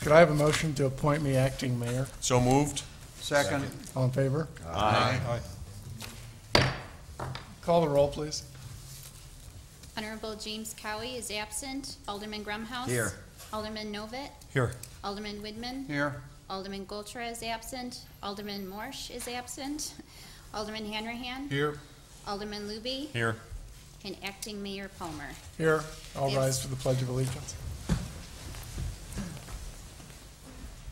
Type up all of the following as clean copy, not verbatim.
Could I have a motion to appoint me acting mayor? So moved. Second. All in favor? Aye. Call the roll, please. Honorable James Cowie is absent. Alderman Grumhouse. Here. Alderman Novit. Here. Alderman Widman. Here. Alderman Goltra is absent. Alderman Morsch is absent. Alderman Hanrahan. Here. Alderman Luby. Here. And Acting Mayor Palmer. Here. All Yes. rise for the Pledge of Allegiance.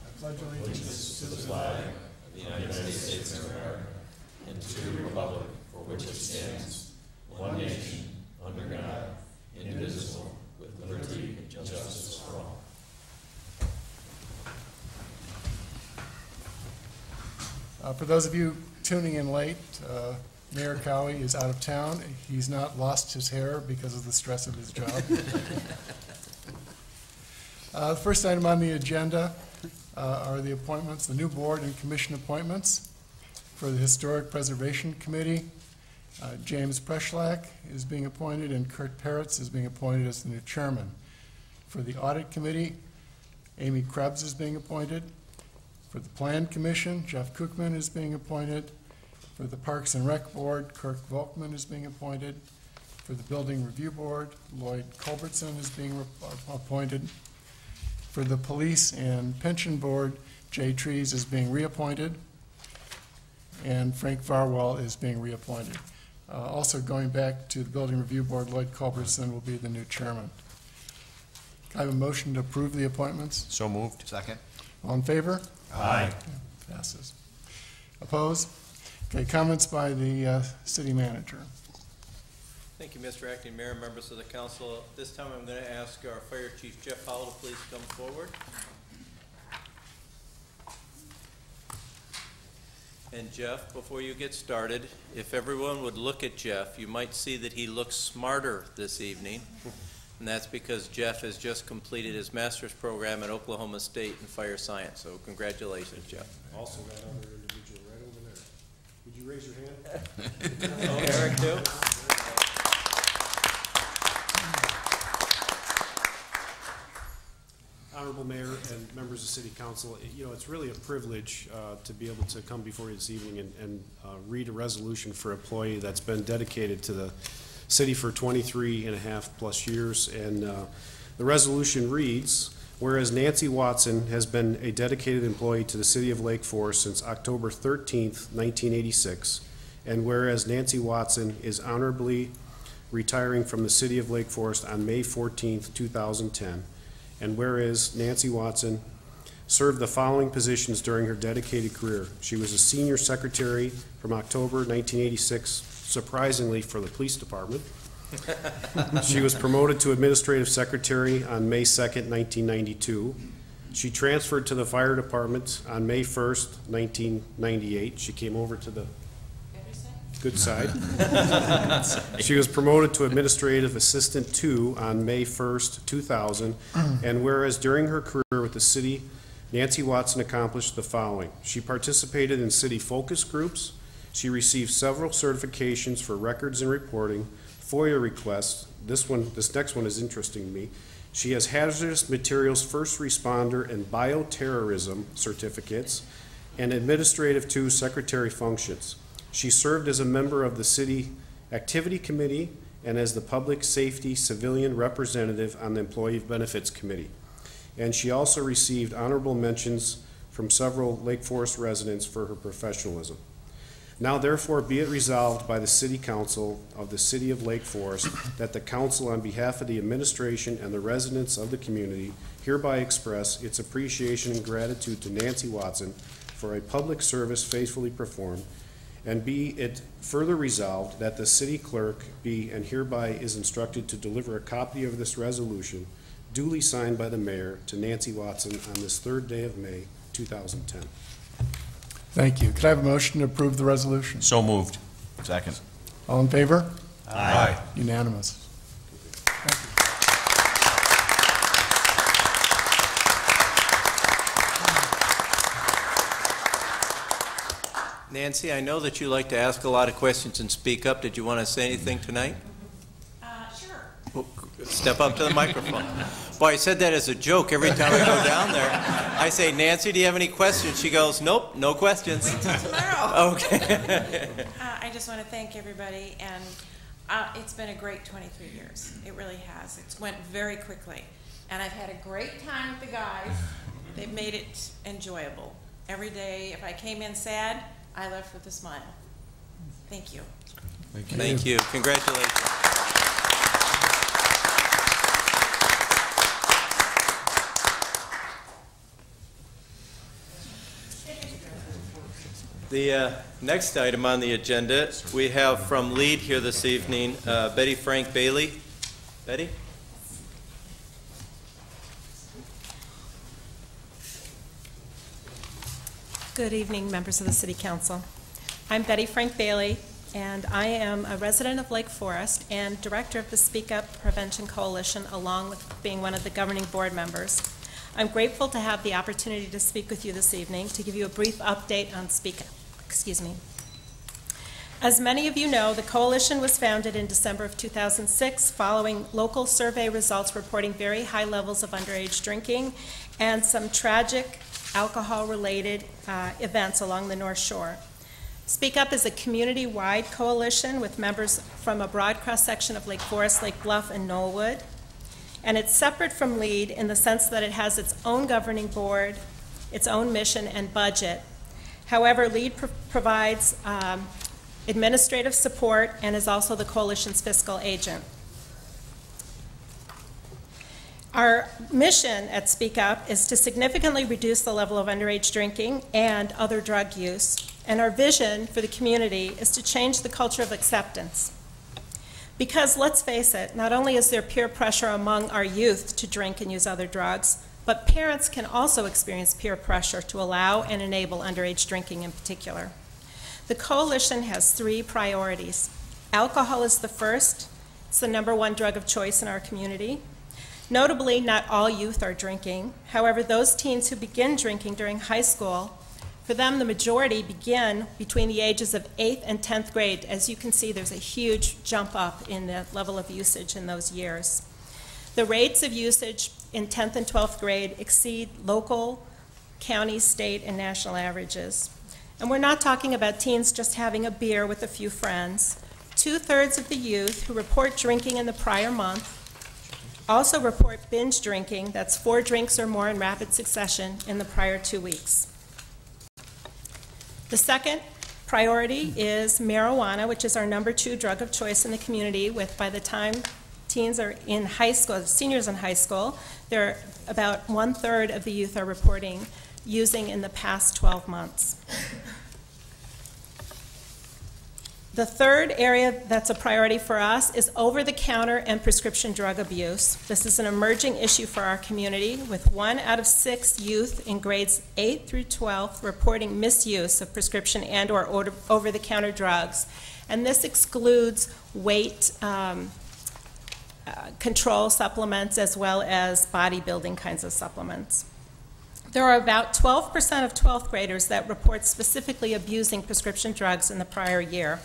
I pledge allegiance to the flag. For those of you tuning in late, Mayor Cowie is out of town. He's not lost his hair because of the stress of his job. The first item on the agenda are the appointments, the new board and commission appointments. For the Historic Preservation Committee, James Preschlack is being appointed and Kurt Peretz is being appointed as the new chairman. For the Audit Committee, Amy Krebs is being appointed. For the Plan Commission, Jeff Kookman is being appointed. For the Parks and Rec Board, Kirk Volkman is being appointed. For the Building Review Board, Lloyd Culbertson is being appointed. For the Police and Pension Board, Jay Trees is being reappointed. And Frank Farwell is being reappointed. Also going back to the Building Review Board, Lloyd Culbertson will be the new chairman. Can I have a motion to approve the appointments? So moved. Second. All in favor? Aye. Passes. Opposed? Okay, comments by the city manager. Thank you, Mr. Acting Mayor, members of the council. This time I'm going to ask our Fire Chief Jeff Howell to please come forward. And Jeff, before you get started, if everyone would look at Jeff, you might see that he looks smarter this evening. And that's because Jeff has just completed his master's program at Oklahoma State in fire science. So congratulations, Jeff. Also got another individual right over there. Would you raise your hand? Oh, Eric, too? Honorable Mayor and members of City Council, you know, it's really a privilege to be able to come before you this evening and read a resolution for an employee that's been dedicated to the city for 23 and a half plus years. And the resolution reads, whereas Nancy Watson has been a dedicated employee to the city of Lake Forest since October 13th, 1986, and whereas Nancy Watson is honorably retiring from the city of Lake Forest on May 14th, 2010, and whereas Nancy Watson served the following positions during her dedicated career. She was a senior secretary from October 1986, surprisingly, for the police department. She was promoted to administrative secretary on May 2nd, 1992. She transferred to the fire department on May 1st, 1998. She came over to the good side. She was promoted to administrative assistant 2 on May 1st, 2000. And whereas during her career with the city, Nancy Watson accomplished the following. She participated in city focus groups. She received several certifications for records and reporting, FOIA requests. This next one is interesting to me. She has hazardous materials first responder and bioterrorism certificates and administrative 2 secretary functions. She served as a member of the city activity committee and as the public safety civilian representative on the employee benefits committee. And she also received honorable mentions from several Lake Forest residents for her professionalism. Now therefore be it resolved by the City Council of the City of Lake Forest that the council on behalf of the administration and the residents of the community hereby express its appreciation and gratitude to Nancy Watson for a public service faithfully performed, and be it further resolved that the city clerk be and hereby is instructed to deliver a copy of this resolution duly signed by the mayor to Nancy Watson on this 3rd day of May 2010. Thank you. Could I have a motion to approve the resolution? So moved. Second. All in favor? Aye. Unanimous. Nancy, I know that you like to ask a lot of questions and speak up. Did you want to say anything tonight? Sure. Well, Step up to the microphone. Boy, I said that as a joke every time I go down there. I say, Nancy, do you have any questions? She goes, nope, no questions. Wait till tomorrow. Okay. I just want to thank everybody, and it's been a great 23 years. It really has. It's went very quickly, and I've had a great time with the guys. They've made it enjoyable. Every day, if I came in sad, I left with a smile. Thank you. Thank you. Congratulations. The next item on the agenda, we have from LEAD here this evening, Betty Frank Bailey. Betty? Good evening, members of the City Council. I'm Betty Frank Bailey, and I am a resident of Lake Forest and director of the Speak Up Prevention Coalition, along with being one of the governing board members. I'm grateful to have the opportunity to speak with you this evening to give you a brief update on Speak Up. As many of you know, the coalition was founded in December of 2006 following local survey results reporting very high levels of underage drinking and some tragic alcohol-related events along the North Shore. Speak Up is a community-wide coalition with members from a broad cross-section of Lake Forest, Lake Bluff, and Knollwood. And it's separate from LEAD in the sense that it has its own governing board, its own mission and budget. However, LEAD provides administrative support and is also the coalition's fiscal agent. Our mission at Speak Up is to significantly reduce the level of underage drinking and other drug use. And our vision for the community is to change the culture of acceptance. Because let's face it, not only is there peer pressure among our youth to drink and use other drugs, but parents can also experience peer pressure to allow and enable underage drinking in particular. The coalition has 3 priorities. Alcohol is the first. It's the #1 drug of choice in our community. Notably, not all youth are drinking. However, those teens who begin drinking during high school, for them the majority begin between the ages of 8th and 10th grade. As you can see, there's a huge jump up in the level of usage in those years. The rates of usage in 10th and 12th grade exceed local, county, state, and national averages. And we're not talking about teens just having a beer with a few friends. 2/3 of the youth who report drinking in the prior month also report binge drinking, that's 4 drinks or more in rapid succession in the prior 2 weeks. The second priority is marijuana, which is our #2 drug of choice in the community, with by the time teens are in high school, seniors in high school, there are about 1/3 of the youth are reporting using in the past 12 months. The third area that's a priority for us is over-the-counter and prescription drug abuse. This is an emerging issue for our community, with 1 out of 6 youth in grades 8 through 12 reporting misuse of prescription and/or over-the-counter drugs. And this excludes weight control supplements as well as bodybuilding kinds of supplements. There are about 12% of 12th graders that report specifically abusing prescription drugs in the prior year.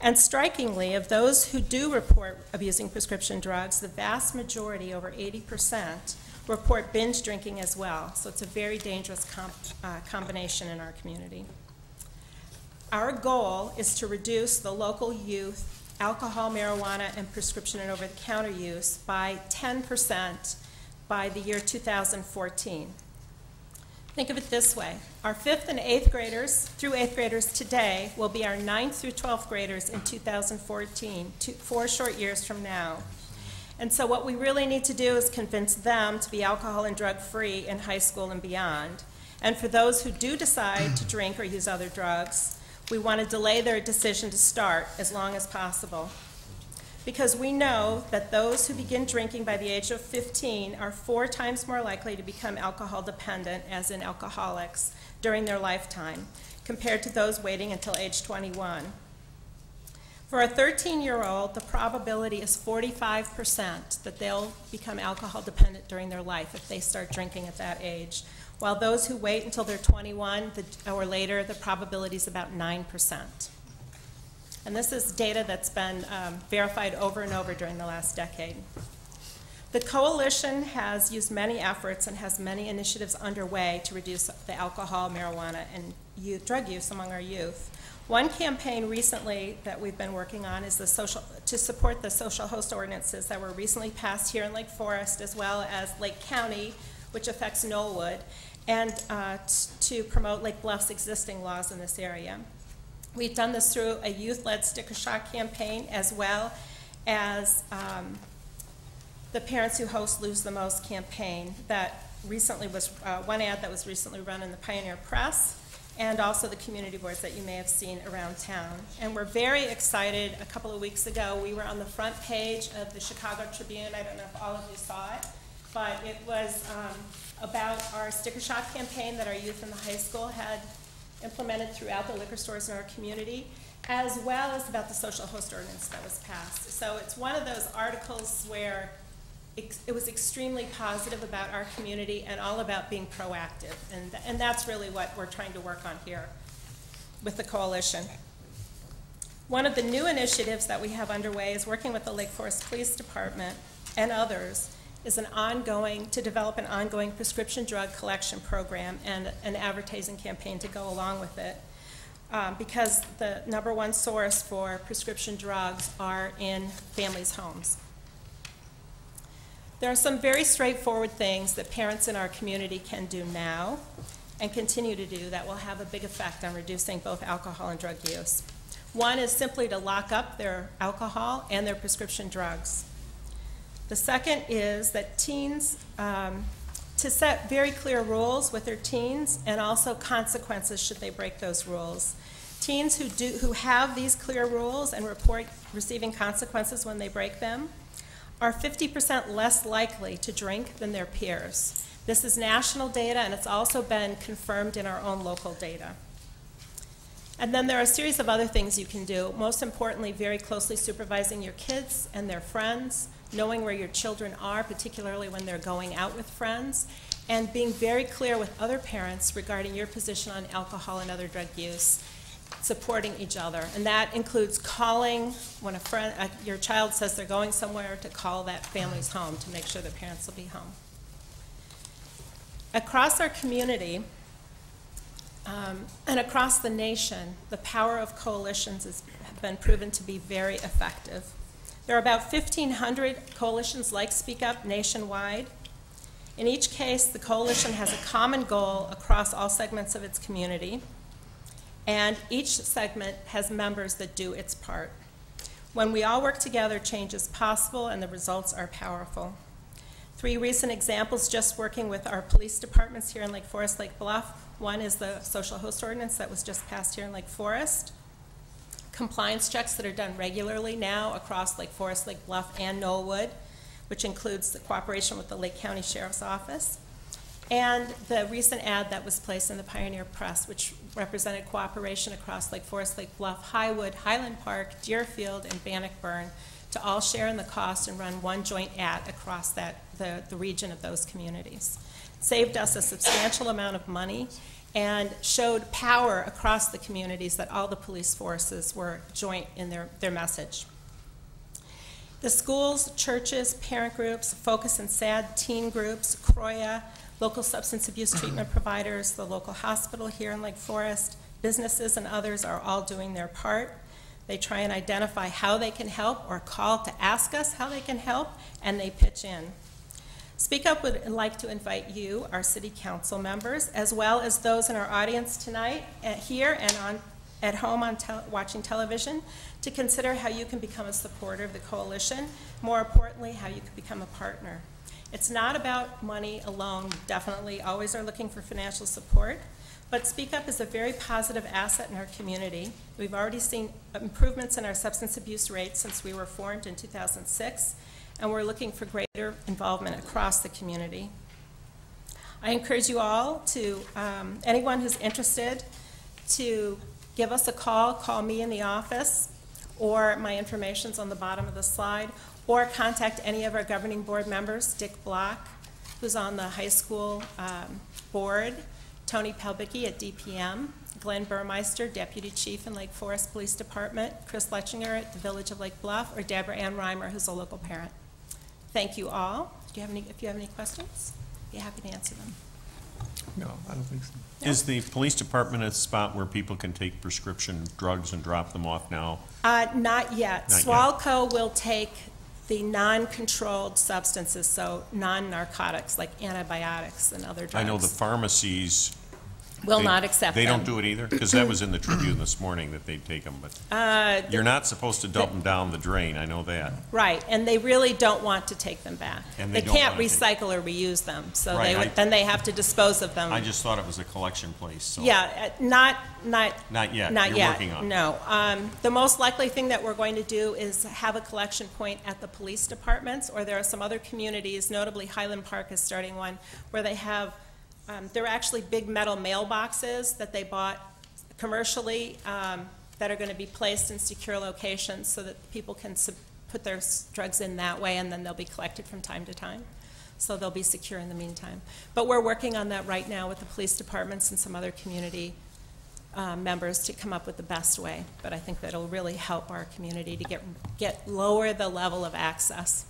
And strikingly, of those who do report abusing prescription drugs, the vast majority, over 80%, report binge drinking as well. So it's a very dangerous combination in our community. Our goal is to reduce the local youth alcohol, marijuana, and prescription and over-the-counter use by 10% by the year 2014. Think of it this way. Our 5th and 8th graders through 8th graders today will be our 9th through 12th graders in 2014, 4 short years from now. And so what we really need to do is convince them to be alcohol and drug-free in high school and beyond. And for those who do decide to drink or use other drugs, we want to delay their decision to start as long as possible. Because we know that those who begin drinking by the age of 15 are 4 times more likely to become alcohol dependent, as in alcoholics, during their lifetime, compared to those waiting until age 21. For a 13-year-old, the probability is 45% that they'll become alcohol dependent during their life if they start drinking at that age. While those who wait until they're 21 or later, the probability is about 9%. And this is data that's been verified over and over during the last decade. The coalition has used many efforts and has many initiatives underway to reduce the alcohol, marijuana, and drug use among our youth. One campaign recently that we've been working on is to support the social host ordinances that were recently passed here in Lake Forest, as well as Lake County, which affects Knollwood, and to promote Lake Bluff's existing laws in this area. We've done this through a youth-led sticker shock campaign, as well as the Parents Who Host Lose the Most campaign that recently was, one ad that was recently run in the Pioneer Press, and also the community boards that you may have seen around town. And we're very excited. A couple of weeks ago, we were on the front page of the Chicago Tribune. I don't know if all of you saw it, but it was about our sticker shock campaign that our youth in the high school had implemented throughout the liquor stores in our community, as well as about the social host ordinance that was passed. So it's one of those articles where it was extremely positive about our community and all about being proactive. And that's really what we're trying to work on here with the coalition. One of the new initiatives that we have underway is working with the Lake Forest Police Department and others is to develop an ongoing prescription drug collection program and an advertising campaign to go along with it. Because the #1 source for prescription drugs are in families' homes. There are some very straightforward things that parents in our community can do now and continue to do that will have a big effect on reducing both alcohol and drug use. One is simply to lock up their alcohol and their prescription drugs. The second is that teens, to set very clear rules with their teens and also consequences should they break those rules. Teens who have these clear rules and report receiving consequences when they break them are 50% less likely to drink than their peers. This is national data, and it's also been confirmed in our own local data. And then there are a series of other things you can do, most importantly, very closely supervising your kids and their friends, knowing where your children are, particularly when they're going out with friends, and being very clear with other parents regarding your position on alcohol and other drug use, supporting each other. And that includes calling when your child says they're going somewhere, to call that family's home to make sure the parents will be home. Across our community and across the nation, the power of coalitions has been proven to be very effective. There are about 1,500 coalitions like Speak Up nationwide. In each case, the coalition has a common goal across all segments of its community, and each segment has members that do its part. When we all work together, change is possible and the results are powerful. 3 recent examples just working with our police departments here in Lake Forest, Lake Bluff. One is the social host ordinance that was just passed here in Lake Forest. Compliance checks that are done regularly now across Lake Forest, Lake Bluff, and Knollwood, which includes the cooperation with the Lake County Sheriff's Office. And the recent ad that was placed in the Pioneer Press, which represented cooperation across Lake Forest, Lake Bluff, Highwood, Highland Park, Deerfield, and Bannockburn to all share in the cost and run one joint ad across the region of those communities. It saved us a substantial amount of money and showed power across the communities that all the police forces were joint in their message. The schools, churches, parent groups, Focus and SAD teen groups, Croya, local substance abuse treatment providers, the local hospital here in Lake Forest, businesses and others are all doing their part. They try and identify how they can help or call to ask us how they can help, and they pitch in. Speak Up would like to invite you, our city council members, as well as those in our audience tonight, here and at home watching television, to consider how you can become a supporter of the coalition. More importantly, how you can become a partner. It's not about money alone. We definitely always are looking for financial support, but Speak Up is a very positive asset in our community. We've already seen improvements in our substance abuse rates since we were formed in 2006, and we're looking for greater involvement across the community. I encourage you all to, anyone who's interested, to give us a call. Call me in the office, or my information's on the bottom of the slide, or contact any of our governing board members, Dick Block, who's on the high school board, Tony Pelbicki at DPM, Glenn Burmeister, Deputy Chief in Lake Forest Police Department, Chris Letchinger at the Village of Lake Bluff, or Deborah Ann Reimer, who's a local parent. Thank you all. if you have any questions, be happy to answer them. No, I don't think so. Is the police department a spot where people can take prescription drugs and drop them off now? Not yet. Not yet. SWALCO will take the non-controlled substances, so non-narcotics like antibiotics and other drugs. I know the pharmacies. Will they- not accept They them. don't do it either? Because that was in the Tribune this morning that they'd take them, but you're not supposed to dump them down the drain, I know that. Right, and they really don't want to take them back. And They they don't can't wanna take- recycle or reuse them, so Right, then they have to dispose of them. I just thought it was a collection place, so. Yeah, not Not yet. Not You're yet, working on it. no. The most likely thing that we're going to do is have a collection point at the police departments, or there are some other communities, notably Highland Park is starting one, where they have, they're actually big metal mailboxes that they bought commercially that are going to be placed in secure locations so that people can put their drugs in that way, and then they'll be collected from time to time. So they'll be secure in the meantime. But we're working on that right now with the police departments and some other community members to come up with the best way. But I think that'll really help our community to lower the level of access.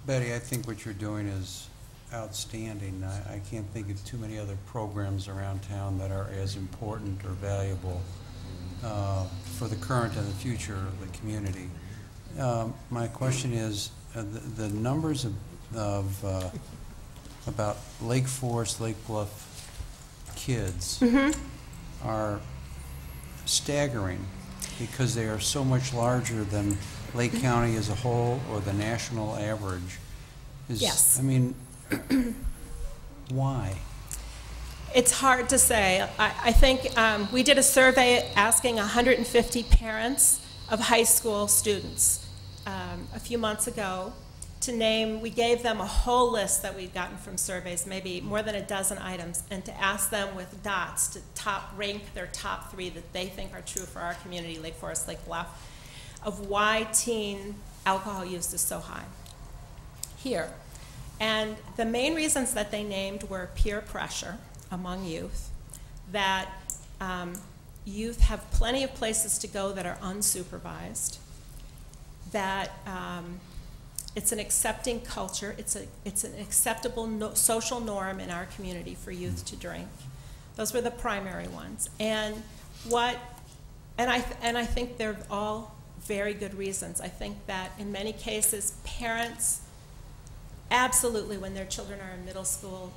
Betty, I think what you're doing is outstanding. I can't think of too many other programs around town that are as important or valuable for the current and the future of the community. My question is, the numbers of about Lake Forest, Lake Bluff kids are staggering because they are so much larger than Lake County as a whole or the national average. Yes. I mean, why? It's hard to say. I think we did a survey asking 150 parents of high school students a few months ago to name, we gave them a whole list that we'd gotten from surveys, maybe more than a dozen items, and to ask them with dots to rank their top 3 that they think are true for our community, Lake Forest, Lake Bluff, of why teen alcohol use is so high here. And the main reasons that they named were peer pressure among youth, that youth have plenty of places to go that are unsupervised, that it's an accepting culture, it's an acceptable social norm in our community for youth to drink. Those were the primary ones. And I think they're all very good reasons. I think that in many cases, parents absolutely, when their children are in middle school,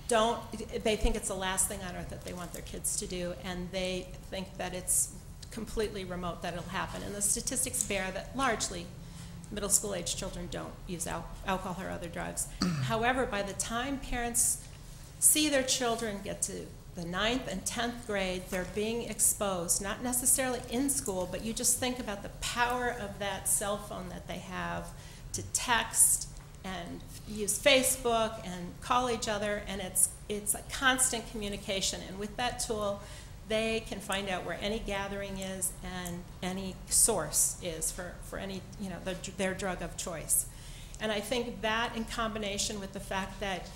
they think it's the last thing on earth that they want their kids to do, and they think that it's completely remote that it'll happen. And the statistics bear that largely middle school age children don't use alcohol or other drugs. However, by the time parents see their children get to the 9th and 10th grade, they're being exposed, not necessarily in school, but you just think about the power of that cell phone that they have to text and use Facebook and call each other, and it's a constant communication. And with that tool, they can find out where any gathering is and any source is for any, their drug of choice. And I think that, in combination with the fact that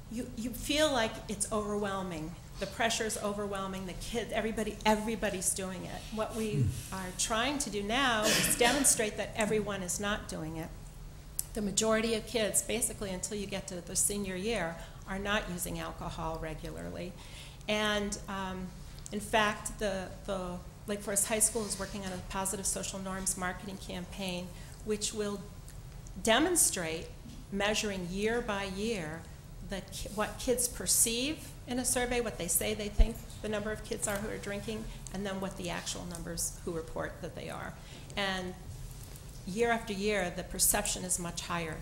you feel like it's overwhelming, the pressure is overwhelming, the kids, everybody's doing it. What we are trying to do now is demonstrate that everyone is not doing it. The majority of kids, basically until you get to the senior year, are not using alcohol regularly. And in fact, the Lake Forest High School is working on a positive social norms marketing campaign, which will demonstrate, measuring year by year, what kids perceive in a survey, what they say they think the number of kids are who are drinking, and then what the actual numbers who report that they are. And year after year, the perception is much higher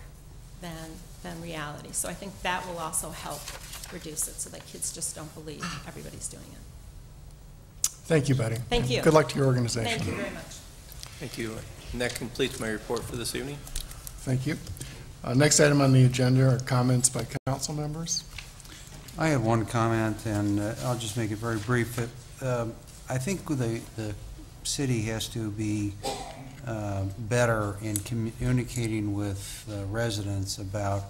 than reality. So I think that will also help reduce it so that kids just don't believe everybody's doing it. Thank you, Betty. Thank you. Good luck to your organization. Thank you very much. Thank you. And that completes my report for this evening. Thank you. Next item on the agenda are comments by council members. I have one comment, and I'll just make it very brief. I think the city has to be better in communicating with residents about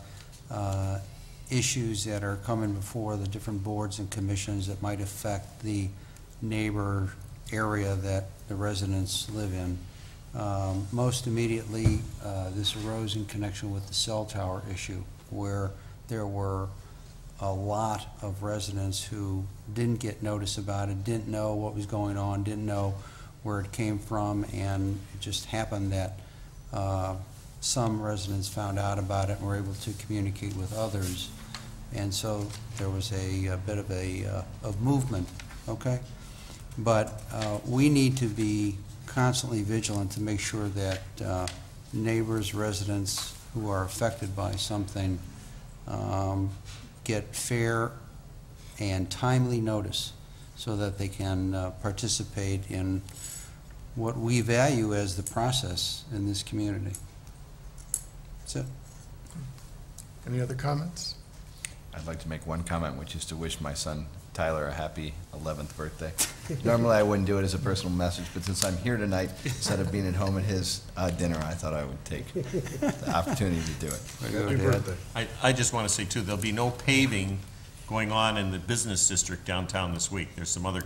issues that are coming before the different boards and commissions that might affect the neighbor area that the residents live in. Most immediately, this arose in connection with the cell tower issue, where there were a lot of residents who didn't get notice about it, didn't know what was going on, didn't know where it came from, and it just happened that some residents found out about it and were able to communicate with others. And so there was a bit of movement, okay? But we need to be constantly vigilant to make sure that neighbors, residents who are affected by something get fair and timely notice so that they can participate in what we value as the process in this community. That's it. Any other comments? I'd like to make one comment, which is to wish my son Tyler a happy 11th birthday. Normally, I wouldn't do it as a personal message, but since I'm here tonight, instead of being at home at his dinner, I thought I would take the opportunity to do it. Happy birthday. I just want to say, too, there'll be no paving going on in the business district downtown this week. There's some other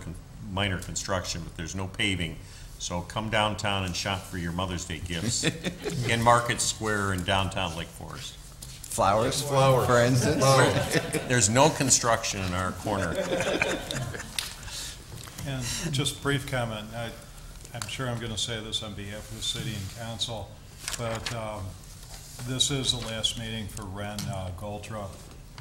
minor construction, but there's no paving. So come downtown and shop for your Mother's Day gifts in Market Square in downtown Lake Forest. Flowers, for instance? There's no construction in our corner. And just brief comment, I'm sure I'm going to say this on behalf of the city and council, but this is the last meeting for Ren Goltra,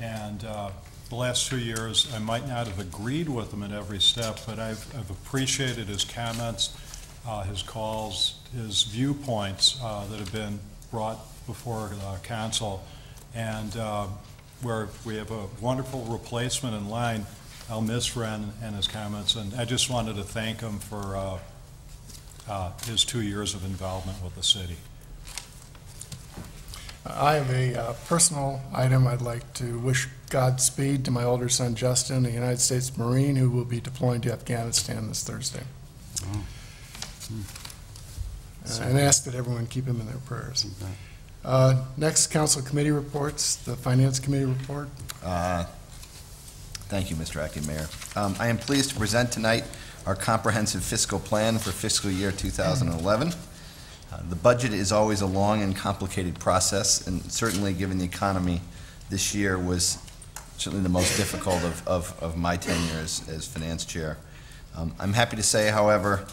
and the last 2 years I might not have agreed with him at every step, but I've appreciated his comments, his calls, his viewpoints that have been brought before council. And where we have a wonderful replacement in line, I'll miss Ren and his comments, and I just wanted to thank him for his 2 years of involvement with the city. I have a personal item. I'd like to wish Godspeed to my older son Justin, a United States Marine who will be deploying to Afghanistan this Thursday. And ask that everyone keep him in their prayers. Next, council committee reports. The Finance Committee report. Thank you, Mr. Acting Mayor. I am pleased to present tonight our comprehensive fiscal plan for fiscal year 2011. The budget is always a long and complicated process, and certainly given the economy this year was certainly the most difficult of my tenure as finance chair. I'm happy to say, however,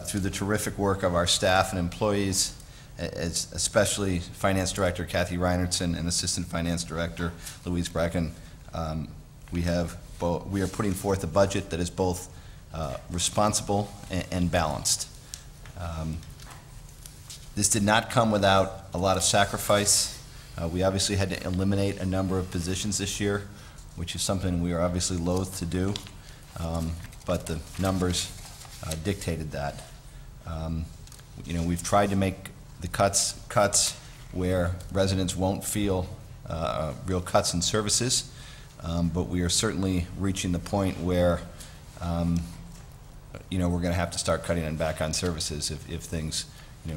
through the terrific work of our staff and employees, especially Finance Director Kathy Reinertsen and Assistant Finance Director Louise Brecken, we are putting forth a budget that is both responsible and balanced. This did not come without a lot of sacrifice. We obviously had to eliminate a number of positions this year, which is something we are obviously loath to do, but the numbers dictated that. We've tried to make the cuts where residents won't feel real cuts in services, but we are certainly reaching the point where we're going to have to start cutting back on services if things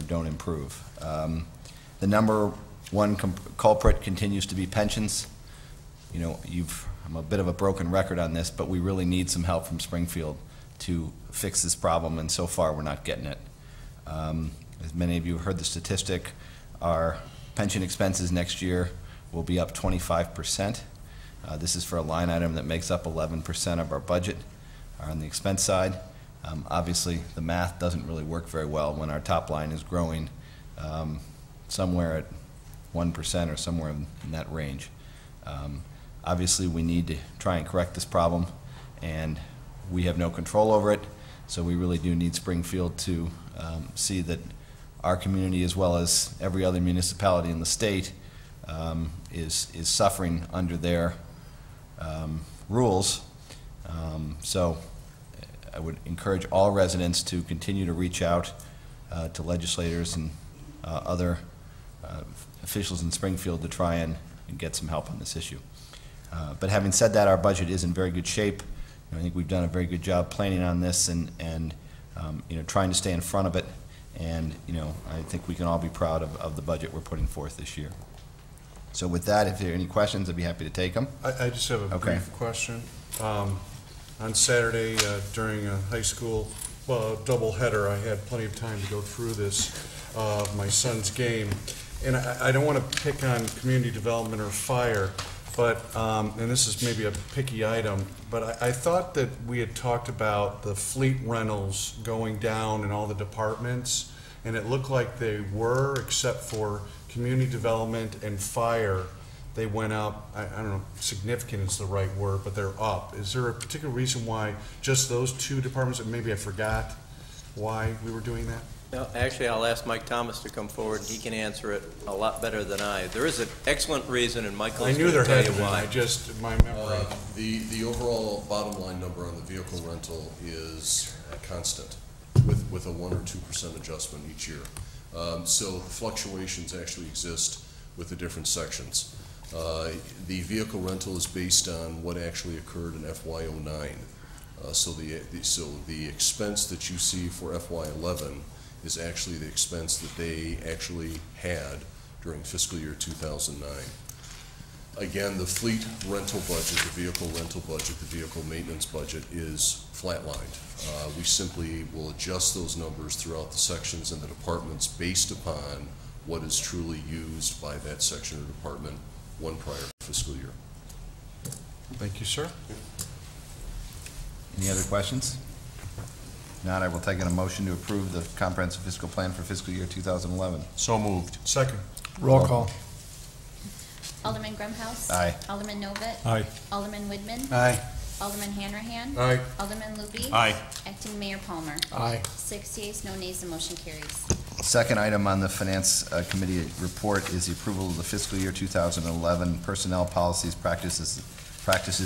don't improve. The number one culprit continues to be pensions. I'm a bit of a broken record on this, but we really need some help from Springfield to fix this problem, and so far we're not getting it. As many of you have heard the statistic, our pension expenses next year will be up 25%. This is for a line item that makes up 11% of our budget on the expense side. Obviously, the math doesn't really work very well when our top line is growing somewhere at 1% or somewhere in that range. Obviously, we need to try and correct this problem, and we have no control over it, so we really do need Springfield to see that our community, as well as every other municipality in the state, is suffering under their rules. So I would encourage all residents to continue to reach out to legislators and other officials in Springfield to try and get some help on this issue. But having said that, our budget is in very good shape. I think we've done a very good job planning on this and trying to stay in front of it. And I think we can all be proud of the budget we're putting forth this year. So with that, if there are any questions, I'd be happy to take them. I just have a brief question. On Saturday during a high school doubleheader. I had plenty of time to go through this, my son's game. And I don't want to pick on community development or fire, but, and this is maybe a picky item, but I thought that we had talked about the fleet rentals going down in all the departments, and it looked like they were, except for community development and fire. They went up, I don't know, significant is the right word, but they're up. Is there a particular reason why just those two departments, and maybe I forgot why we were doing that? No, actually, I'll ask Mike Thomas to come forward, and he can answer it a lot better than I. There is an excellent reason, and Michael's I knew going there to tell had you been, why. I just, my memory. The overall bottom line number on the vehicle rental is constant, with a 1 or 2% adjustment each year. So fluctuations actually exist with the different sections. The vehicle rental is based on what actually occurred in FY09. So the expense that you see for FY11 is actually the expense that they actually had during fiscal year 2009. Again, the fleet rental budget, the vehicle rental budget, the vehicle maintenance budget is flatlined. We simply will adjust those numbers throughout the sections and the departments based upon what is truly used by that section or department one prior fiscal year. Thank you, sir. Any other questions? If not, I will take a motion to approve the comprehensive fiscal plan for fiscal year 2011. So moved. Second. Roll call. Alderman Grumhouse. Aye. Alderman Novit. Aye. Alderman Widman. Aye. Alderman Hanrahan. Aye. Alderman Luby. Aye. Acting Mayor Palmer. Aye. 6 yeas, no nays, the motion carries. Second item on the Finance Committee report is the approval of the fiscal year 2011 personnel policies, practices,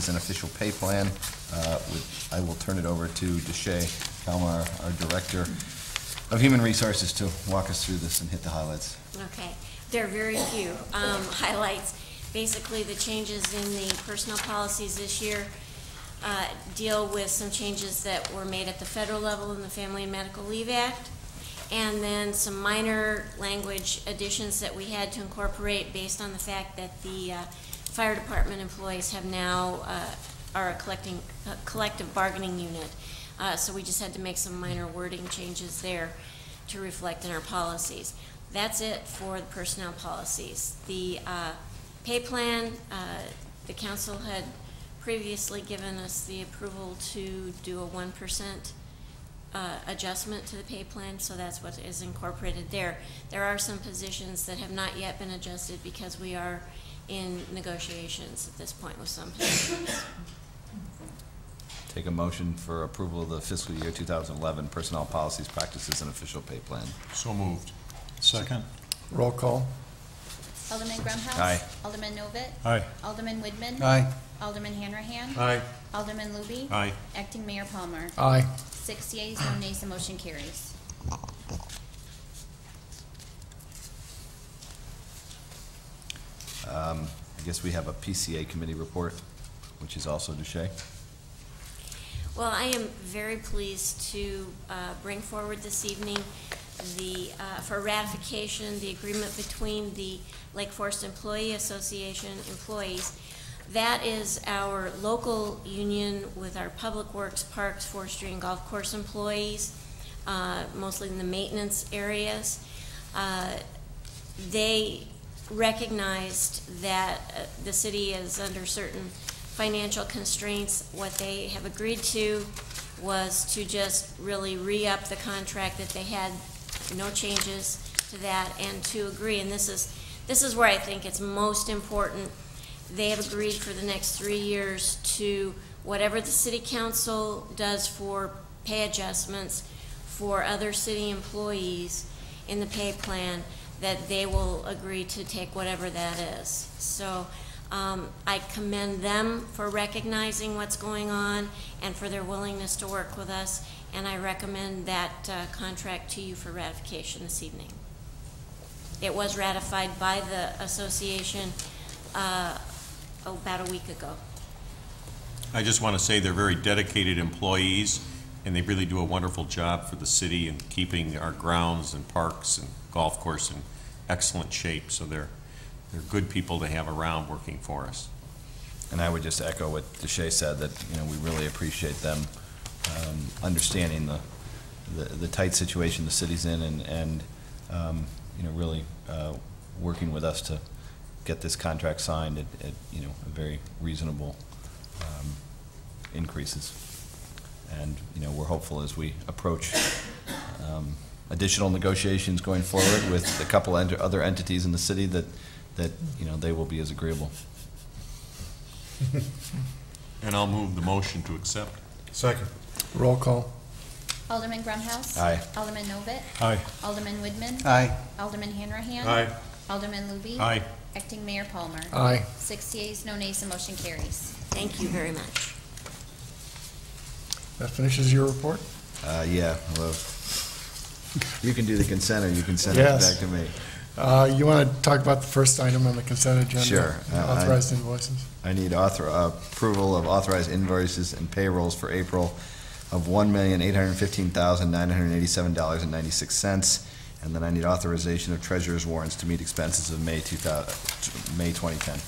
and official pay plan. I will turn it over to Deshay Kalmar, our Director of Human Resources, to walk us through this and hit the highlights. Okay, there are very few highlights. Basically, the changes in the personnel policies this year deal with some changes that were made at the federal level in the Family and Medical Leave Act, and then some minor language additions that we had to incorporate based on the fact that the fire department employees have now are a collective bargaining unit. So we just had to make some minor wording changes there to reflect in our policies. That's it for the personnel policies. The pay plan, the council had previously given us the approval to do a 1% adjustment to the pay plan, so that's what is incorporated there. There are some positions that have not yet been adjusted because we are in negotiations at this point with some positions. Take a motion for approval of the fiscal year 2011 personnel policies, practices, and official pay plan. So moved. Second. Roll call. Alderman Grumhouse. Aye. Alderman Novit. Aye. Alderman Widman. Aye. Alderman Hanrahan. Aye. Alderman Luby. Aye. Acting Mayor Palmer. Aye. 6 yeas, no nays, the motion carries. I guess we have a PCA committee report, which is also Deshay. Well, I am very pleased to bring forward this evening for ratification, the agreement between the Lake Forest Employee Association employees. That is our local union with our public works, parks, forestry, and golf course employees, mostly in the maintenance areas. They recognized that the city is under certain financial constraints. What they have agreed to was to just really re-up the contract that they had, no changes to that, and to agree, and this is where I think it's most important. They have agreed for the next 3 years to whatever the city council does for pay adjustments for other city employees in the pay plan, that they will agree to take whatever that is. So I commend them for recognizing what's going on and for their willingness to work with us, and I recommend that contract to you for ratification this evening. It was ratified by the association about a week ago. I just want to say they're very dedicated employees, and they really do a wonderful job for the city in keeping our grounds and parks and golf course in excellent shape. So they're good people to have around working for us. And I would just echo what Deshay said, that we really appreciate them understanding the tight situation the city's in, and really working with us to get this contract signed at a very reasonable increases. And we're hopeful as we approach additional negotiations going forward with a couple other entities in the city that they will be as agreeable. And I'll move the motion to accept. Second. Roll call. Alderman Grumhouse. Aye. Alderman Novit. Aye. Alderman Woodman. Aye. Alderman Hanrahan. Aye. Alderman Luby. Aye. Acting Mayor Palmer. Aye. 6 yeas, no nays, the motion carries. Thank you very much. That finishes your report? Yeah, well, you can do the consent, or you can send Yes. it back to me. You want to talk about the first item on the consent agenda? Sure. Authorized invoices. I need approval of authorized invoices and payrolls for April of $1,815,987.96, and then I need authorization of treasurer's warrants to meet expenses of May 2010.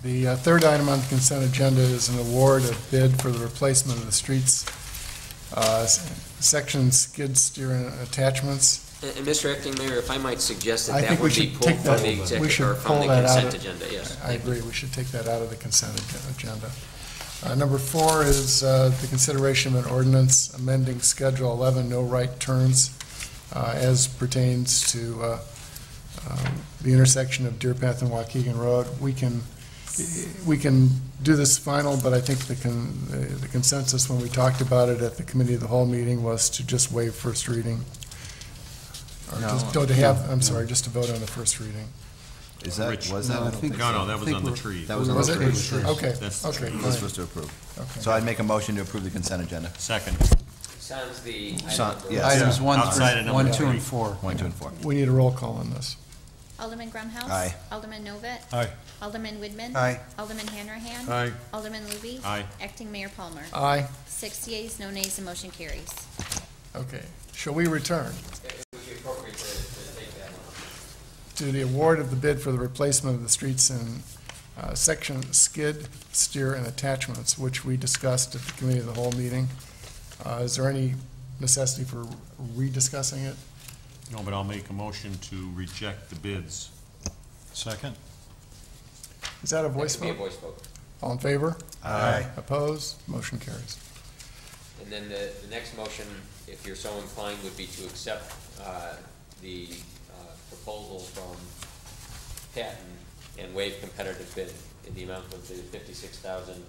The third item on the consent agenda is an award of bid for the replacement of the streets, section skid steer and attachments. And Mr. Acting Mayor, if I might suggest I that that think we would be should pulled take from that, the we executive, should or pull from the that out consent of. agenda, yes. I Thank you. agree, we should take that out of the consent agenda. Number 4 is the consideration of an ordinance amending Schedule 11, no right turns, as pertains to the intersection of Deer Path and Waukegan Road. We can do this final, but I think the consensus when we talked about it at the committee of the whole meeting was to just waive first reading. Or just to vote on the first reading. Is that, Rich. was that? No, I think- No, that was I think on the we're- tree. That was on Was the it? tree. Okay, That's- okay, We're fine. supposed to approve. Okay. So I'd make a motion to approve the consent agenda. Second. Sans the. Yes. Items Yeah, one, outside of number 1, 2, three. and 4. 1, 2, and 4. We need a roll call on this. Alderman Grumhouse. Aye. Alderman Novit. Aye. Alderman Woodman. Aye. Alderman Hanrahan. Aye. Alderman Luby. Aye. Acting Mayor Palmer. Aye. 6 yeas, no nays, the motion carries. Okay. Shall we return It would be appropriate to take that one. to the award of the bid for the replacement of the streets in section skid, steer, and attachments, which we discussed at the committee of the whole meeting? Is there any necessity for rediscussing it? No, but I'll make a motion to reject the bids. Second? Is that a That voice could be a vote? voice vote. All in favor? Aye. Opposed? Motion carries. And then the next motion, if you're so inclined, would be to accept the proposal from Patton and waive competitive bid in the amount of the $56,000.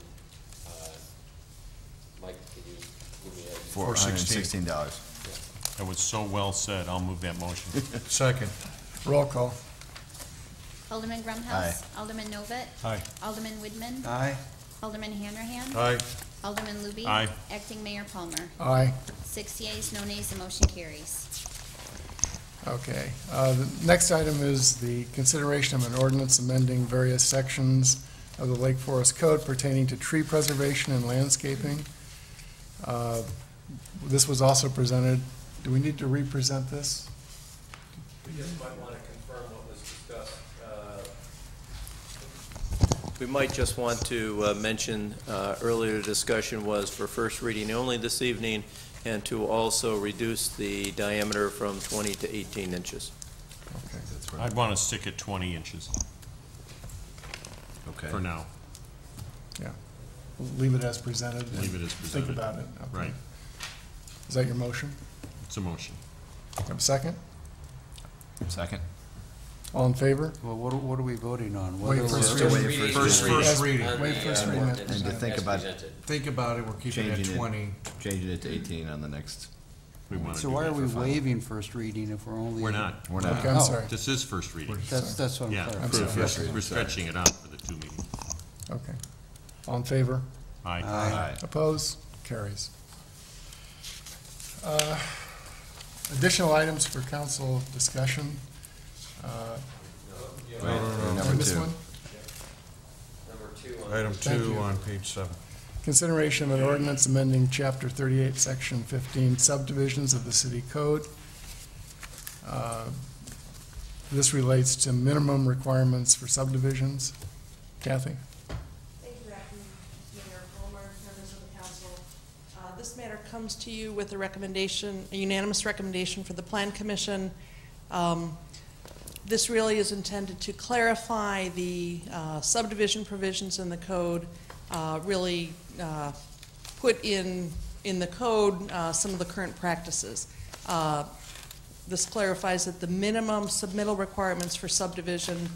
Mike, can you give me that? $416. That was so well said. I'll move that motion. Second. Roll call. Alderman Grumhouse. Aye. Alderman Novit. Aye. Alderman Woodman. Aye. Alderman Hanrahan. Aye. Alderman Luby. Aye. Acting Mayor Palmer. Aye. 6 yeas, no nays, the motion carries. Okay. The next item is the consideration of an ordinance amending various sections of the Lake Forest Code pertaining to tree preservation and landscaping. This was also presented. Do we need to re-present this? We just might want to confirm what was discussed. We might just want to mention earlier discussion was for first reading only this evening, and to also reduce the diameter from 20 to 18 inches. Okay. I'd want to stick at 20 inches Okay. for now. Yeah. We'll leave it as presented. and Leave it as Think presented. about it. Okay. Right. Is that your motion? It's a motion. Have a second? Second. All in favor? Well, what are we voting on? Waive Whether first we're- reading. First reading. On Waive the, first reading. ordinance And to think as about- presented. Think about it, we're keeping it at Changing it. 20. Changing it to 18 on the next. We want to So do why that are we for final. waiving first reading if we're only? We're not. We're not. Okay, I'm Oh. sorry. This is first reading. That's what I'm Yeah, clarifying. I'm sorry. First reading. we're stretching it out for the 2 meetings. Okay. All in favor? Aye. Aye. Opposed? Carries. Additional items for council discussion. Number This 2. one? Number 2 on. Item Thank 2 you. on page 7. Consideration of an ordinance amending Chapter 38, Section 15 subdivisions of the city code. This relates to minimum requirements for subdivisions. Kathy? Thank you, Acting Mayor Palmer, members of the council. This matter comes to you with a recommendation, a unanimous recommendation for the Plan Commission. This really is intended to clarify the subdivision provisions in the code, really put in the code some of the current practices. This clarifies that the minimum submittal requirements for subdivisions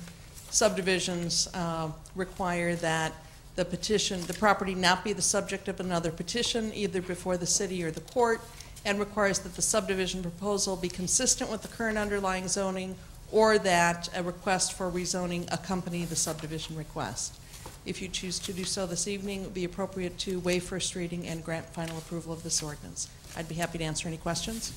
require that the property not be the subject of another petition, either before the city or the court, and requires that the subdivision proposal be consistent with the current underlying zoning, or that a request for rezoning accompany the subdivision request. If you choose to do so this evening, it would be appropriate to waive first reading and grant final approval of this ordinance. I'd be happy to answer any questions.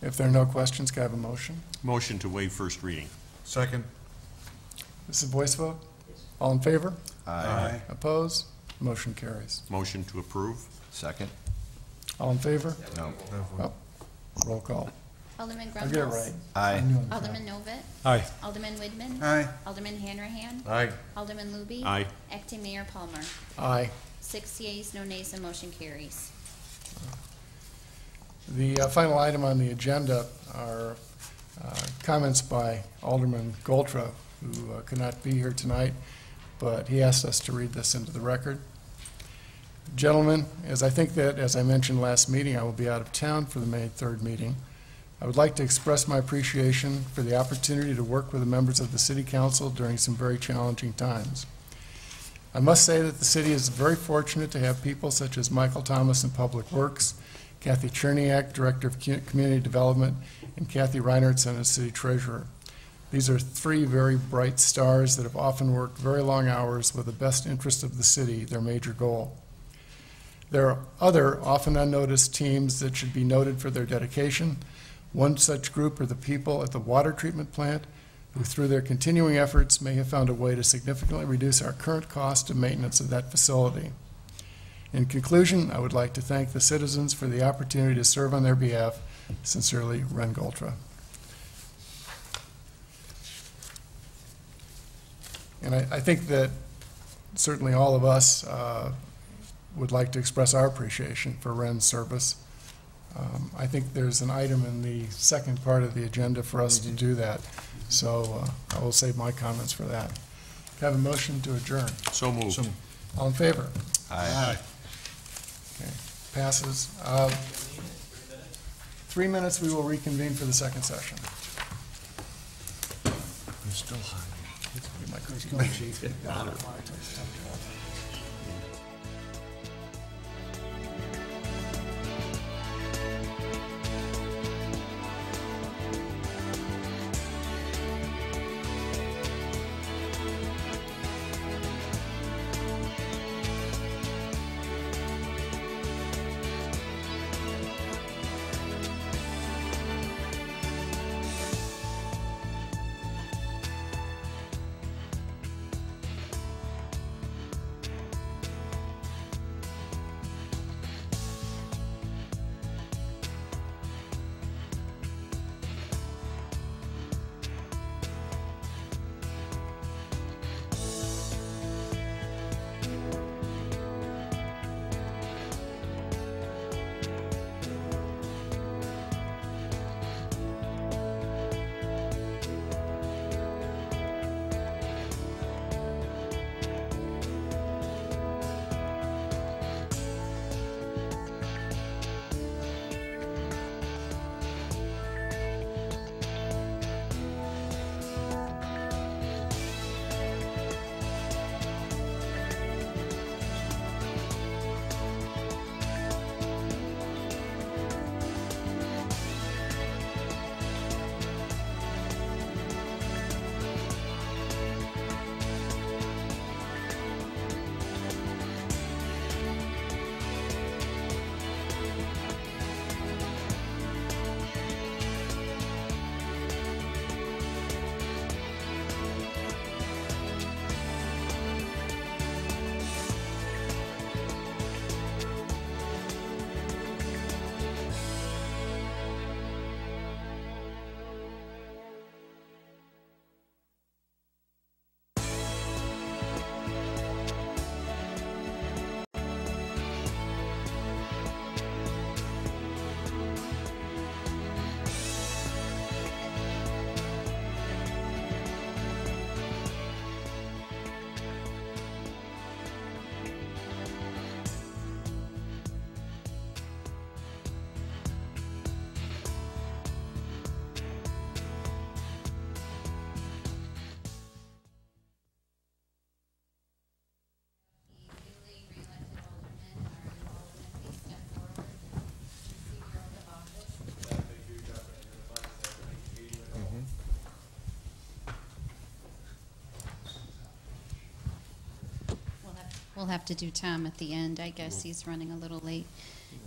If there are no questions, can I have a motion? Motion to waive first reading. Second. This is a voice vote? All in favor? Aye. Opposed? Motion carries. Motion to approve. Second? All in favor? No. Oh, roll call. Alderman I'll get it Grumbles. right. Aye. Alderman Novit. Aye. Alderman Widman. Aye. Alderman Hanrahan. Aye. Alderman Luby. Aye. Acting Mayor Palmer. Aye. 6 yeas, no nays, and motion carries. The final item on the agenda are comments by Alderman Goltra, who could not be here tonight, but he asked us to read this into the record. Gentlemen, as I mentioned last meeting, I will be out of town for the May 3rd meeting. I would like to express my appreciation for the opportunity to work with the members of the City Council during some very challenging times. I must say that the city is very fortunate to have people such as Michael Thomas in Public Works, Kathy Cherniak, Director of Community Development, and Kathy Reinertson as City Treasurer. These are three very bright stars that have often worked very long hours with the best interest of the city, their major goal. There are other often unnoticed teams that should be noted for their dedication. One such group are the people at the water treatment plant, who through their continuing efforts may have found a way to significantly reduce our current cost of maintenance of that facility. In conclusion, I would like to thank the citizens for the opportunity to serve on their behalf. Sincerely, Ren Goltra. And I think that certainly all of us would like to express our appreciation for Ren's service. I think there's an item in the second part of the agenda for us to do that, so I will save my comments for that. Can I have a motion to adjourn? So moved. All in favor? Aye. Okay, passes. 3 minutes, we will reconvene for the second session. I'm still hot. We'll have to do Tom at the end. I guess he's running a little late.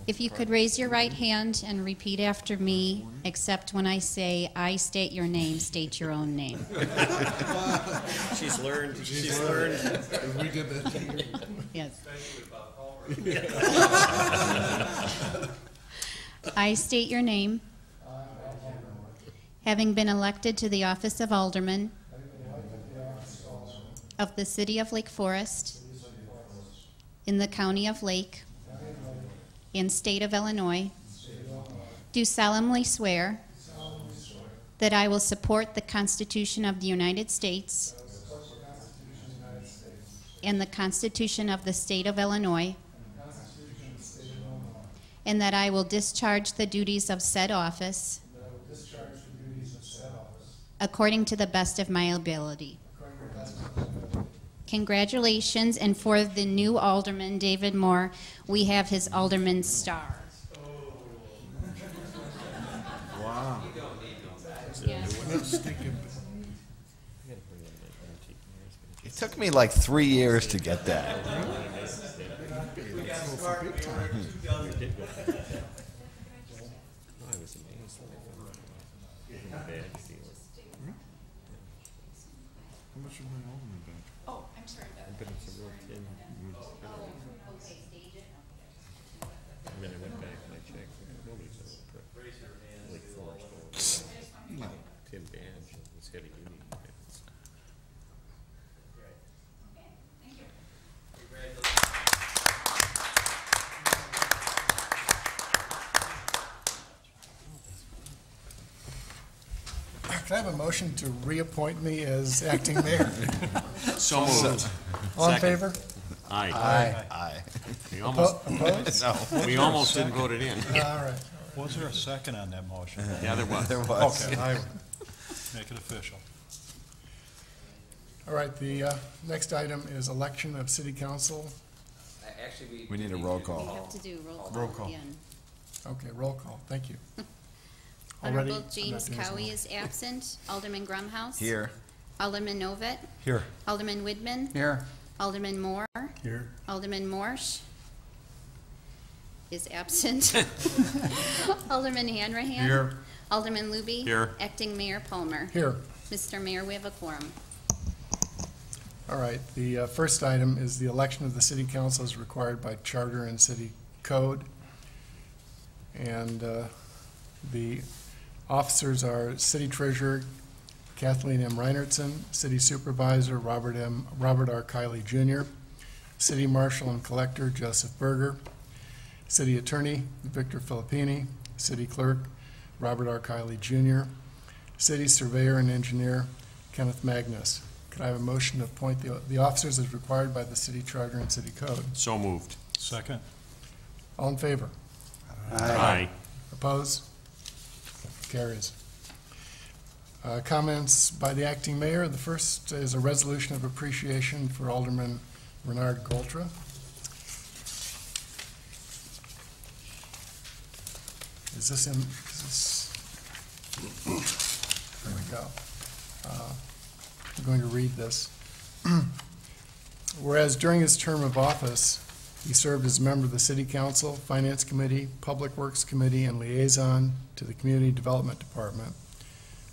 If you could raise your right hand and repeat after me, except when I say, I state your name, state your own name. She's learned. She's learned. We did that to you. Yes. I state your name, having been elected to the office of Alderman of the City of Lake Forest in the County of Lake and State of Illinois, do solemnly swear that I will support the Constitution of the United States and the Constitution of the State of Illinois, and that I will discharge the duties of said office according to the best of my ability. Congratulations, and for the new alderman, David Moore, we have his alderman star. Wow. It took me like 3 years to get that. How much is my alderman badge? Oh, I'm sorry. But it's a real tin. I mean, I went back and I checked. Nobody's ever put Lake Forest over. Tin badge. It's got a unique badge. Can I have a motion to reappoint me as acting mayor? So moved. All in Second. favor? Aye. Aye. We almost, Opposed? No. we almost didn't vote it in. All right. Was there a second on that motion? Yeah, there was. There was. Okay, make it official. All right, the next item is election of city council. Actually, We need a roll We call. have to do roll Roll call call. again. Okay, roll call. Thank you. Already? Honorable James I'm not doing Cowie this is absent. Alderman Grumhouse. Here. Alderman Novett. Here. Alderman Widman. Here. Alderman Moore. Here. Alderman Morsch is absent. Alderman Hanrahan. Here. Alderman Luby. Here. Acting Mayor Palmer. Here. Mr. Mayor, we have a quorum. All right, the first item is the election of the city council as required by charter and city code. And the officers are city treasurer Kathleen M. Reinertsen, city supervisor Robert R. Kiley Jr., city marshal and collector Joseph Berger, city attorney Victor Filippini, city clerk Robert R. Kiley Jr., city surveyor and engineer Kenneth Magnus. Could I have a motion to appoint the officers as required by the city charter and city code? So moved. Second? All in favor? Aye. Opposed? Carries. Comments by the acting mayor. The first is a resolution of appreciation for Alderman Renard Goltra. Is this in, there we go. I'm going to read this. Whereas during his term of office, he served as a member of the City Council, Finance Committee, Public Works Committee, and liaison to the Community Development Department.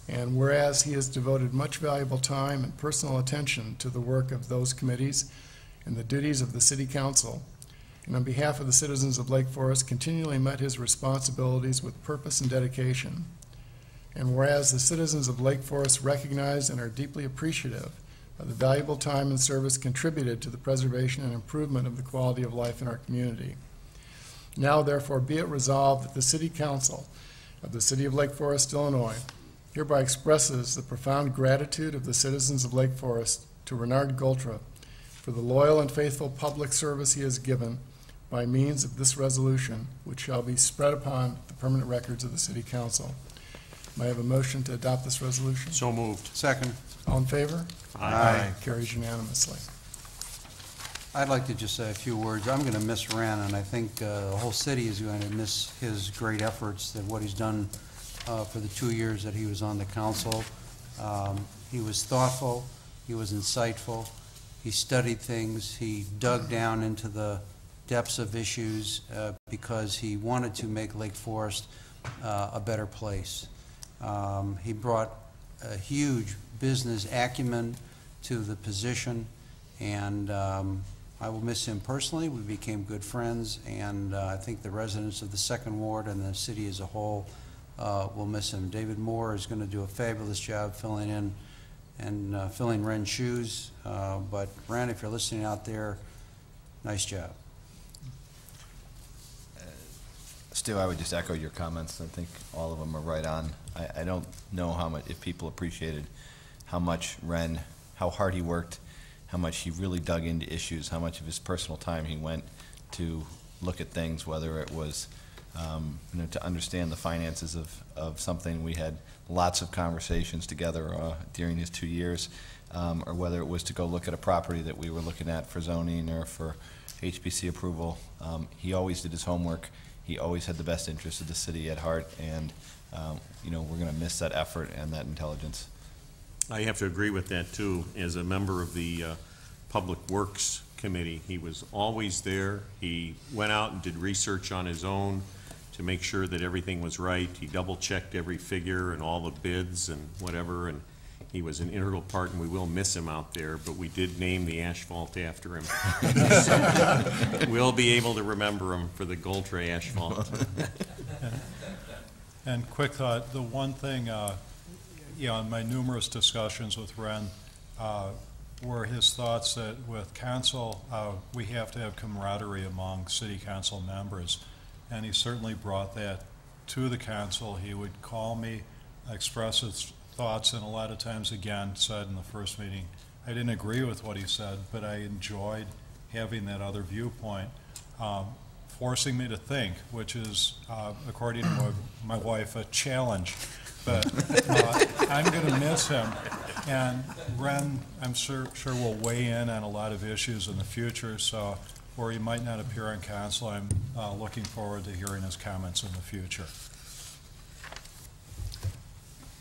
And whereas he has devoted much valuable time and personal attention to the work of those committees and the duties of the City Council, and on behalf of the citizens of Lake Forest, continually met his responsibilities with purpose and dedication. And whereas the citizens of Lake Forest recognize and are deeply appreciative of the valuable time and service contributed to the preservation and improvement of the quality of life in our community. Now, therefore, be it resolved that the City Council of the City of Lake Forest, Illinois, hereby expresses the profound gratitude of the citizens of Lake Forest to Renard Goltra for the loyal and faithful public service he has given by means of this resolution, which shall be spread upon the permanent records of the City Council. May I have a motion to adopt this resolution? So moved. Second. All in favor? Aye. Carries unanimously. I'd like to just say a few words. I'm going to miss Ren, and I think the whole city is going to miss his great efforts and what he's done for the 2 years that he was on the council. He was thoughtful, he was insightful, He studied things. He dug down into the depths of issues because he wanted to make Lake Forest a better place. He brought a huge business acumen to the position, and I will miss him personally. We became good friends, and I think the residents of the Second Ward and the city as a whole will miss him. David Moore is going to do a fabulous job filling in and filling Ren's shoes, but Ren, if you're listening out there, nice job. Stu, I would just echo your comments. I think all of them are right on. I don't know how much, if people appreciated how much Ren, how hard he worked, how much he really dug into issues, how much of his personal time he went to look at things, whether it was to understand the finances of something. We had lots of conversations together during his 2 years, or whether it was to go look at a property that we were looking at for zoning or for HPC approval. He always did his homework. He always had the best interest of the city at heart, and we're going to miss that effort and that intelligence. I have to agree with that, too. As a member of the Public Works Committee, he was always there. He went out and did research on his own to make sure that everything was right. He double-checked every figure and all the bids and whatever, and he was an integral part, and we will miss him out there, but we did name the asphalt after him. So we'll be able to remember him for the Goltra asphalt. And quick thought, the one thing, in my numerous discussions with Ren, were his thoughts that with council, we have to have camaraderie among city council members. And he certainly brought that to the council. He would call me, express his thoughts, and a lot of times, again, said in the first meeting, I didn't agree with what he said, but I enjoyed having that other viewpoint, forcing me to think, which is, according to my wife, a challenge. But I'm going to miss him. And Ren, I'm sure will weigh in on a lot of issues in the future, so where he might not appear on council, I'm looking forward to hearing his comments in the future.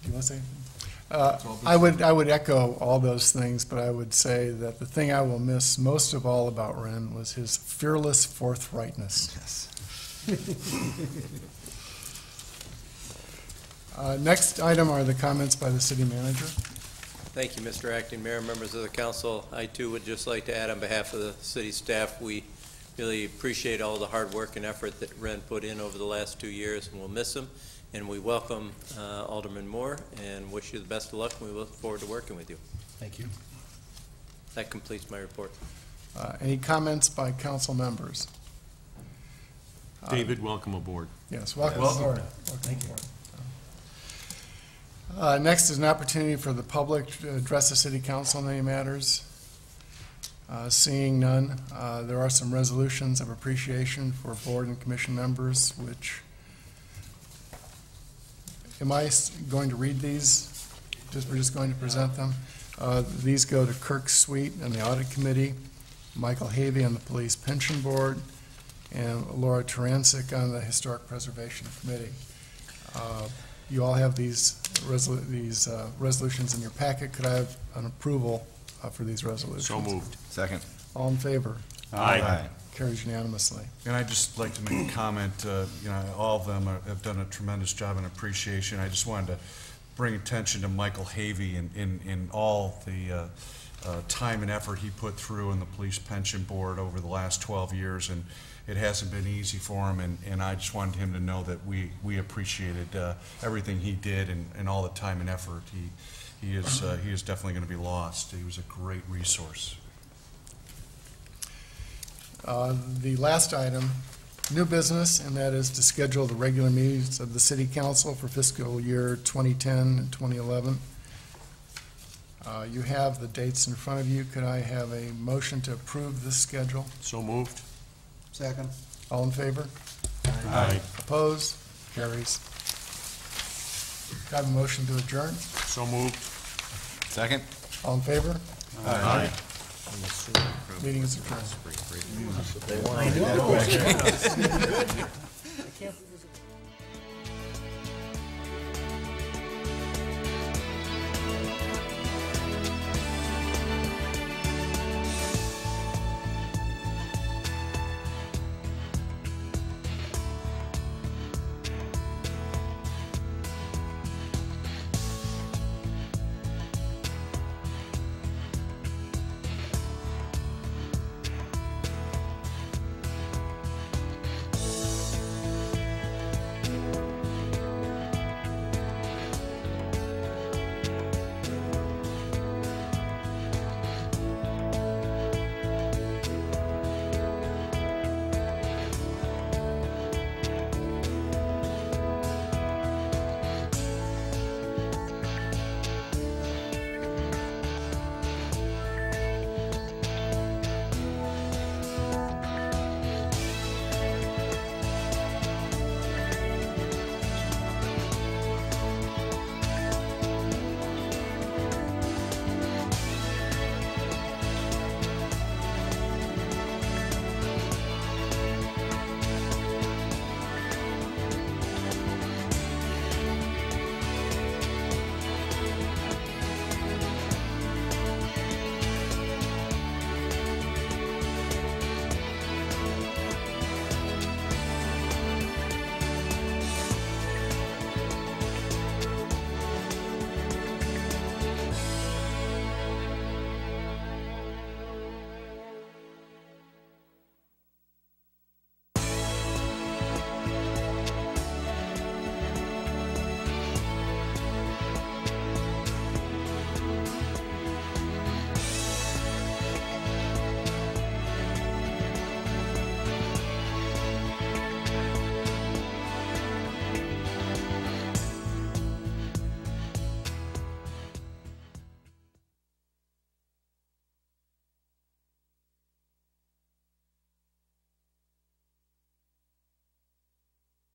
Do you want to say anything? I would echo all those things, but I would say that the thing I will miss most of all about Ren was his fearless forthrightness. Yes. Next item are the comments by the city manager. Thank you, Mr. Acting Mayor, members of the council. I too would just like to add on behalf of the city staff, we really appreciate all the hard work and effort that Ren put in over the last 2 years, and we'll miss him. And we welcome Alderman Moore and wish you the best of luck, and we look forward to working with you. Thank you. That completes my report. Any comments by council members? David, welcome aboard. Yes, welcome aboard. Thank you. Next is an opportunity for the public to address the city council on any matters. Seeing none, there are some resolutions of appreciation for board and commission members, which, am I going to read these? We're just going to present them. These go to Kirk Sweet and the Audit Committee, Michael Havey on the Police Pension Board, and Laura Tarancic on the Historic Preservation Committee. You all have these resolutions in your packet. Could I have an approval for these resolutions? So moved. Second. All in favor? Aye. Carries unanimously. And I'd just like to make a comment, all of them have done a tremendous job in appreciation. I just wanted to bring attention to Michael Havey in all the time and effort he put through in the Police Pension Board over the last 12 years, and it hasn't been easy for him, and I just wanted him to know that we appreciated everything he did and all the time and effort. He is definitely going to be lost. He was a great resource. The last item, new business, and that is to schedule the regular meetings of the City Council for fiscal year 2010 and 2011. You have the dates in front of you. Could I have a motion to approve this schedule? So moved. Second. All in favor? Aye. Opposed? Carries. Could I have a motion to adjourn? So moved. Second. All in favor? Aye. Meeting is adjourned. They want to do that.